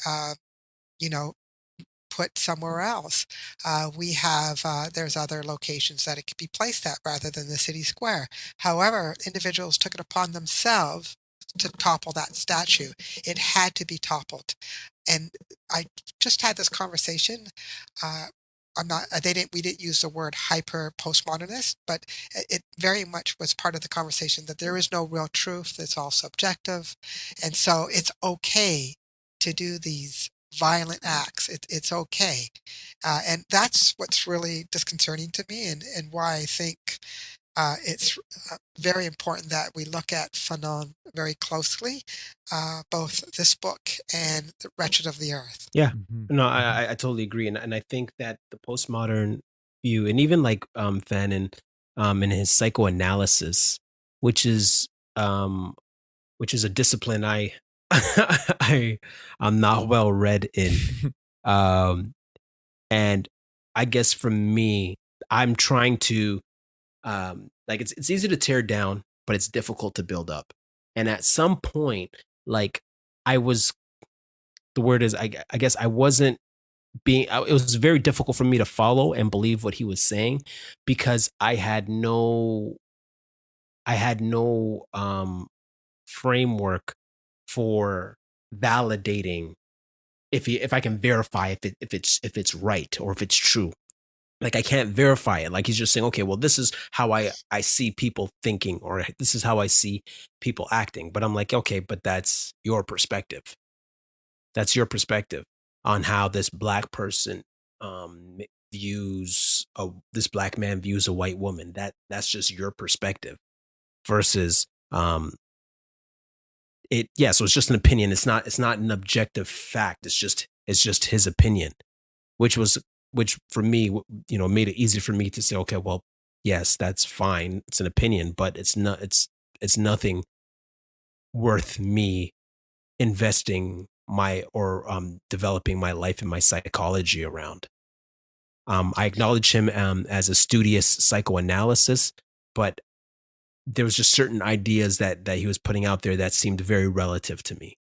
put somewhere else. We have, there's other locations that it could be placed at rather than the city square. However, individuals took it upon themselves to topple that statue. It had to be toppled. And I just had this conversation. We didn't use the word hyper postmodernist, but it very much was part of the conversation that there is no real truth. It's all subjective. And so it's okay to do these violent acts. It's okay. And that's what's really disconcerting to me, and why I think it's very important that we look at Fanon very closely, both this book and The Wretched of the Earth. Yeah, no, I totally agree. And I think that the postmodern view, and even like Fanon in his psychoanalysis, which is a discipline I'm not well read in. And I guess for me, I'm trying to like it's easy to tear down, but it's difficult to build up. And at some point, like I guess I wasn't it was very difficult for me to follow and believe what he was saying, because I had no framework for validating if I can verify if it's right or if it's true. Like, I can't verify it. Like, he's just saying, okay, well, this is how I see people thinking, or this is how I see people acting. But I'm like, okay, but that's your perspective. That's your perspective on how this black person this black man views a white woman. That's just your perspective versus so it's just an opinion. It's not an objective fact. It's just his opinion, which for me, made it easy for me to say, okay, well, yes, that's fine. It's an opinion, but it's nothing worth me investing developing my life and my psychology around. I acknowledge him as a studious psychoanalysis, but there was just certain ideas that he was putting out there that seemed very relative to me.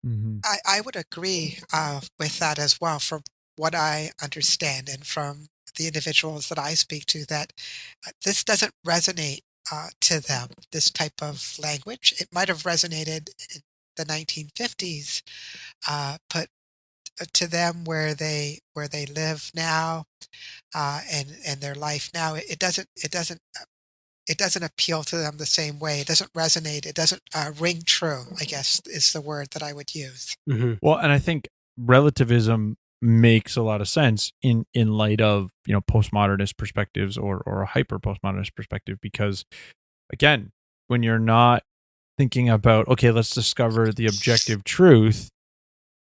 Mm-hmm. I would agree with that as well, from what I understand and from the individuals that I speak to, that this doesn't resonate to them, this type of language. It might have resonated in the 1950s, but to them where they live now and their life now, it doesn't appeal to them the same way. It doesn't resonate. It doesn't ring true, I guess, is the word that I would use. Mm-hmm. Well, and I think relativism makes a lot of sense in light of postmodernist perspectives or a hyper postmodernist perspective, because again, when you're not thinking about, okay, let's discover the objective truth,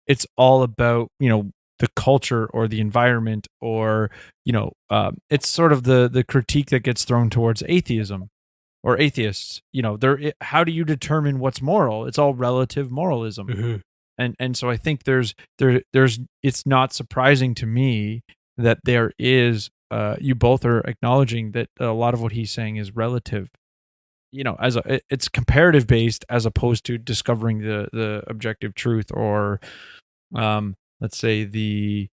it's all about the culture or the environment, or it's sort of the critique that gets thrown towards atheism or atheists. How do you determine what's moral? It's all relative moralism. Mm-hmm. And so I think there's it's not surprising to me that there is you both are acknowledging that a lot of what he's saying is relative, it's comparative based as opposed to discovering the objective truth, or let's say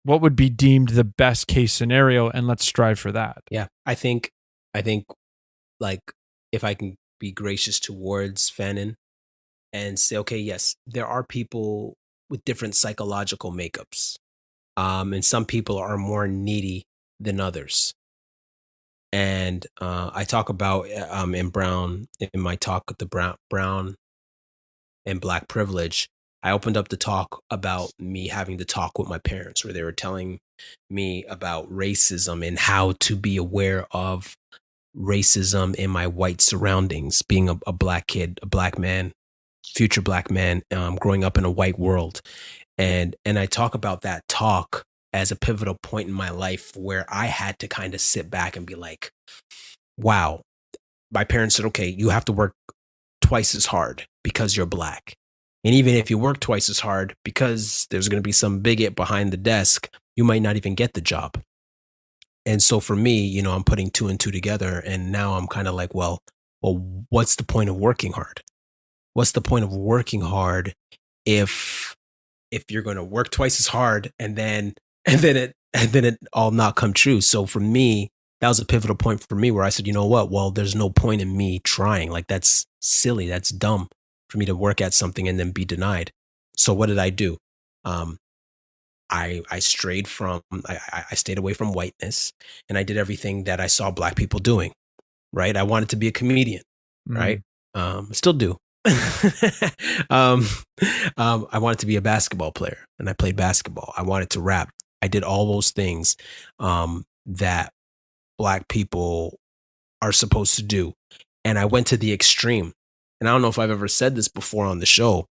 what would be deemed the best case scenario, and let's strive for that. Yeah, I think like, if I can be gracious towards Fanon and say, okay, yes, there are people with different psychological makeups. And some people are more needy than others. And I talk about in my talk, the brown and black privilege, I opened up the talk about me having to talk with my parents, where they were telling me about racism and how to be aware of racism in my white surroundings, being a black kid, a black man, future black man, growing up in a white world. And I talk about that talk as a pivotal point in my life where I had to kind of sit back and be like, wow, my parents said, okay, you have to work twice as hard because you're black. And even if you work twice as hard, because there's going to be some bigot behind the desk, you might not even get the job. And so for me, I'm putting two and two together. And now I'm kind of like, well, what's the point of working hard? What's the point of working hard if you're going to work twice as hard and then it all not come true? So for me, that was a pivotal point for me where I said, you know what? Well, there's no point in me trying. Like, that's silly. That's dumb for me to work at something and then be denied. So what did I do? I strayed from, I stayed away from whiteness, and I did everything that I saw black people doing, right? I wanted to be a comedian, right? Still do. I wanted to be a basketball player, and I played basketball. I wanted to rap. I did all those things that black people are supposed to do. And I went to the extreme. And I don't know if I've ever said this before on the show.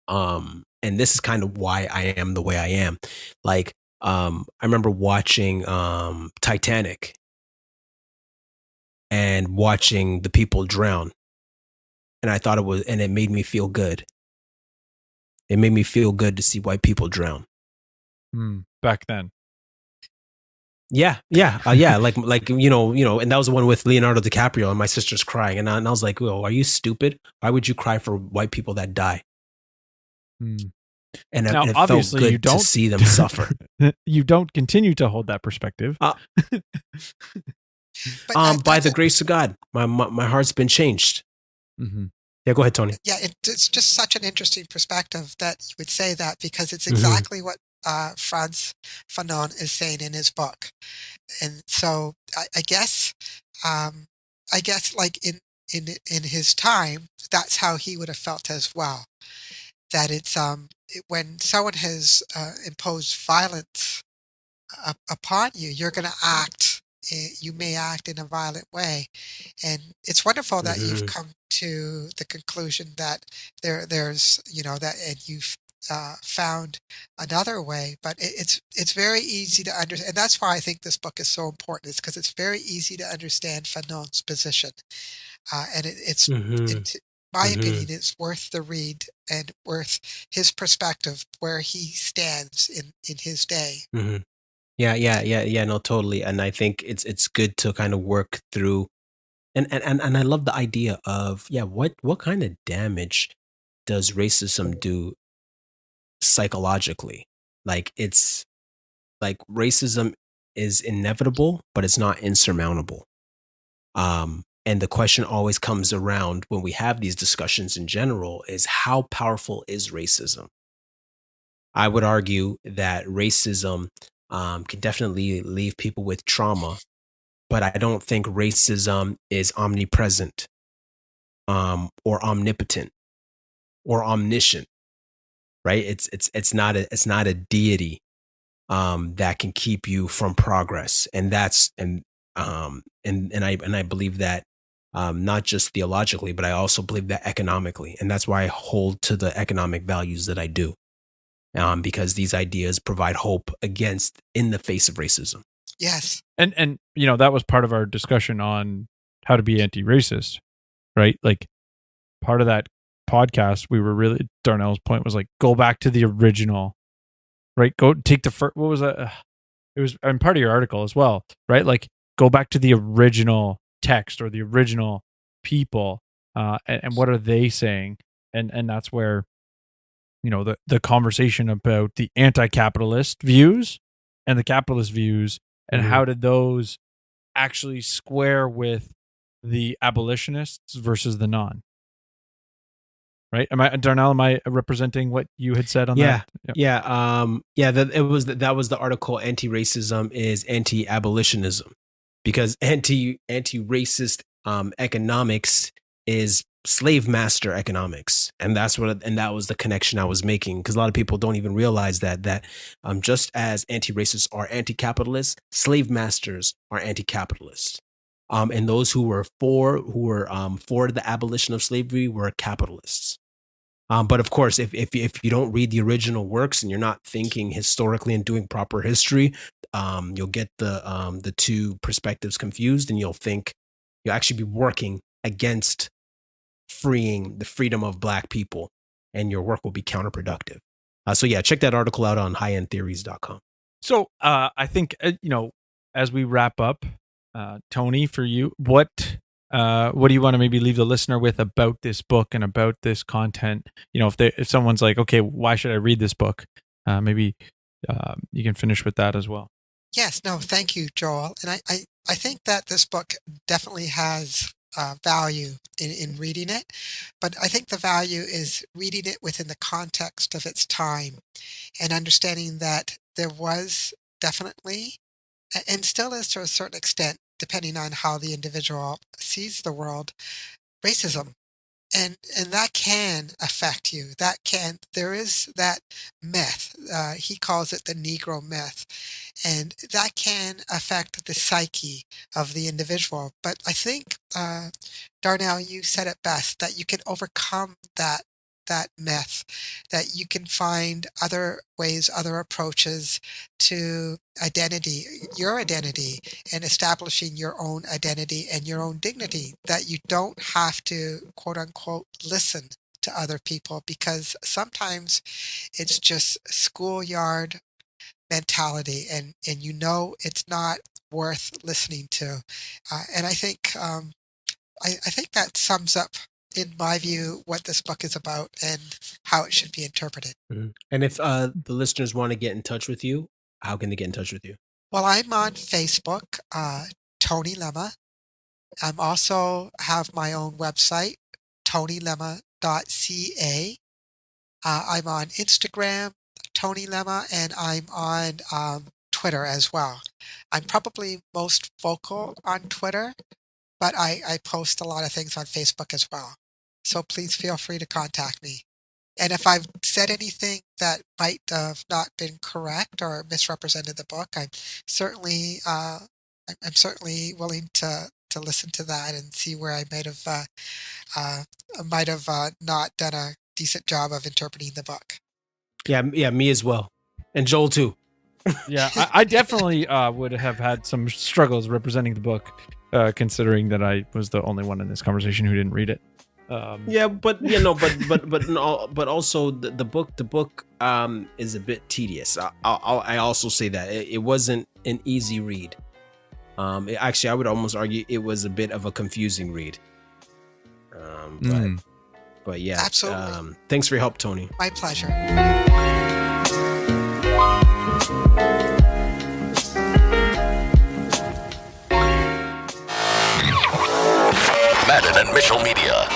And this is kind of why I am the way I am. Like, I remember watching Titanic and watching the people drown. And I thought and it made me feel good. It made me feel good to see white people drown. Back then. Yeah. Like, and that was the one with Leonardo DiCaprio, and my sister's crying. And I was like, well, are you stupid? Why would you cry for white people that die? And now, it obviously, felt good you don't to see them suffer. You don't continue to hold that perspective. By the grace of God, my heart's been changed. Mm-hmm. Yeah, go ahead, Tony. Yeah, it's just such an interesting perspective that you would say that, because it's Mhm. exactly what Frantz Fanon is saying in his book. And so I guess, like in his time, that's how he would have felt as well. That when someone has imposed violence upon you, you're going to act. You may act in a violent way, and it's wonderful that you've Mhm. come to the conclusion that there's that, and you've found another way. But it's very easy to understand, and that's why I think this book is so important. Is because it's very easy to understand Fanon's position, and Mhm. my Mhm. opinion, it's worth the read and worth his perspective where he stands in his day. Mhm. Yeah. No, totally. And I think it's good to kind of work through, and I love the idea of, yeah, what kind of damage does racism do psychologically? Like, it's like racism is inevitable, but it's not insurmountable. And the question always comes around when we have these discussions in general is, how powerful is racism? I would argue that racism can definitely leave people with trauma, but I don't think racism is omnipresent, or omnipotent, or omniscient, right? It's not a deity that can keep you from progress, and I believe that, not just theologically, but I also believe that economically, and that's why I hold to the economic values that I do, because these ideas provide hope against in the face of racism. Yes. And that was part of our discussion on how to be anti-racist, right? Like, part of that podcast, we were really, Darnell's point was like, go back to the original, right? Go take the first, what was that? It was, and part of your article as well, right? Like, go back to the original text or the original people, and what are they saying? And that's where, the conversation about the anti-capitalist views and the capitalist views, and Mhm. how did those actually square with the abolitionists versus the non, right? Darnell, am I representing what you had said on Yeah, that? Yep. yeah. That was the article. Anti-racism is anti-abolitionism, because anti-racist economics is slave master economics, and that was the connection I was making, because a lot of people don't even realize that just as anti-racists are anti-capitalist, slave masters are anti-capitalist. And those who were for the abolition of slavery were capitalists. But of course, if you don't read the original works and you're not thinking historically and doing proper history, you'll get the two perspectives confused, and you'll actually be working against freeing the freedom of Black people, and your work will be counterproductive. So yeah, check that article out on highendtheories.com. So I think, as we wrap up, Tony, for you, what do you want to maybe leave the listener with about this book and about this content? If someone's like, okay, why should I read this book? Maybe you can finish with that as well. Yes, no, thank you, Joel. And I think that this book definitely has value in reading it, but I think the value is reading it within the context of its time and understanding that there was definitely, and still is to a certain extent, depending on how the individual sees the world, racism. And that can affect you. There is that myth. He calls it the Negro myth, and that can affect the psyche of the individual. But I think, Darnell, you said it best, that you can overcome that myth, that you can find other ways, other approaches to identity, your identity, and establishing your own identity and your own dignity, that you don't have to, quote unquote, listen to other people, because sometimes it's just schoolyard mentality, and it's not worth listening to. And I think that sums up, in my view, what this book is about and how it should be interpreted. Mhm. And if the listeners want to get in touch with you, how can they get in touch with you? Well, I'm on Facebook, Tony Lemma. I'm also have my own website, tonylemma.ca. I'm on Instagram, Tony Lemma, and I'm on Twitter as well. I'm probably most vocal on Twitter, but I post a lot of things on Facebook as well. So please feel free to contact me. And if I've said anything that might have not been correct or misrepresented the book, I'm certainly willing to listen to that and see where I might have not done a decent job of interpreting the book. Yeah, me as well, and Joel too. Yeah, I definitely would have had some struggles representing the book, considering that I was the only one in this conversation who didn't read it. Yeah, but but also the book is a bit tedious. I also say that it wasn't an easy read. Actually, I would almost argue it was a bit of a confusing read. But yeah, absolutely. Thanks for your help, Tony. My pleasure. Madden and Mitchell Media.